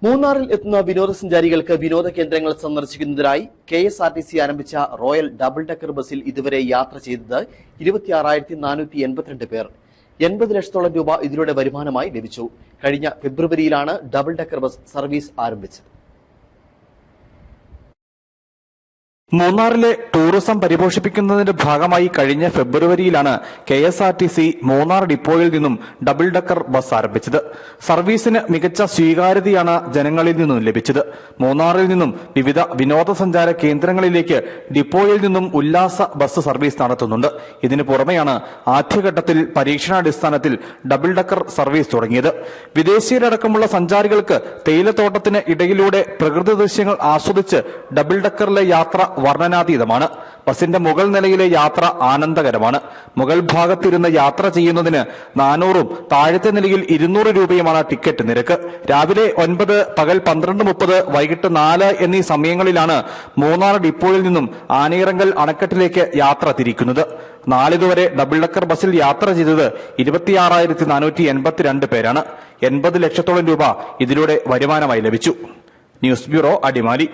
മൂന്നാറിൽ എത്തുന്ന വിനോദസഞ്ചാരികൾക്ക് വിനോദ കേന്ദ്രങ്ങൾ സന്ദർശിക്കുന്നതിനായി KSRTC ആരംഭിച്ച റോയൽ ഡബിൾ ഡെക്കർ ബസിൽ ഇതുവരെ യാത്ര ചെയ്തത് 26,482 പേർ. 80 ലക്ഷത്തോളം രൂപ ഇതിലൂടെ വരുമാനമായി ലഭിച്ചു. കഴിഞ്ഞ ഫെബ്രുവരിയിലാണ് ഡബിൾ ഡെക്കർ ബസ് സർവീസ് ആരംഭിച്ചത്. മൂന്നാറിലെ ടൂറിസം പരിപോഷിപ്പിക്കുന്നതിന്റെ ഭാഗമായി കഴിഞ്ഞ ഫെബ്രുവരിയിലാണ് KSRTC മൂന്നാർ ഡിപ്പോയിൽ നിന്നും ഡബിൾ ഡെക്കർ ബസ് ആരംഭിച്ചത്. സർവീസിന് മികച്ച സ്വീകാര്യതയാണ് ജനങ്ങളിൽ നിന്നും ലഭിച്ചത്. മൂന്നാറിൽ നിന്നും വിവിധ വിനോദസഞ്ചാര കേന്ദ്രങ്ങളിലേക്ക് ഡിപ്പോയിൽ നിന്നും ഉല്ലാസ ബസ് സർവീസ് നടത്തുന്നുണ്ട്. ഇതിനു പുറമെയാണ് ആദ്യഘട്ടത്തിൽ പരീക്ഷണാടിസ്ഥാനത്തിൽ ഡബിൾ ഡെക്കർ സർവീസ് തുടങ്ങിയത്. വിദേശീയരടക്കമുള്ള സഞ്ചാരികൾക്ക് തേയിലത്തോട്ടത്തിന് ഇടയിലൂടെ പ്രകൃതി ദൃശ്യങ്ങൾ ആസ്വദിച്ച് ഡബിൾ ഡെക്കറിലെ യാത്ര വർണ്ണനാതീതമാണ്. ബസിന്റെ മുകൾ നിലയിലെ യാത്ര ആനന്ദകരമാണ്. മുകൾ ഭാഗത്തിരുന്ന് യാത്ര ചെയ്യുന്നതിന് 400-ഉം താഴത്തെ നിലയിൽ 200 രൂപയുമാണ് ടിക്കറ്റ് നിരക്ക്. രാവിലെ 9, പകൽ 12:30, വൈകിട്ട് 4 എന്നീ സമയങ്ങളിലാണ് മൂന്നാർ ഡിപ്പോയിൽ നിന്നും ആനയിറങ്കൽ അണക്കെട്ടിലേക്ക് യാത്ര തിരിക്കുന്നത്. നാളിതുവരെ ഡബിൾ ഡെക്കർ ബസിൽ യാത്ര ചെയ്തത് 26,482 പേരാണ്. 80 ലക്ഷത്തോളം രൂപ ഇതിലൂടെ വരുമാനമായി ലഭിച്ചു. News bureau, Adimali.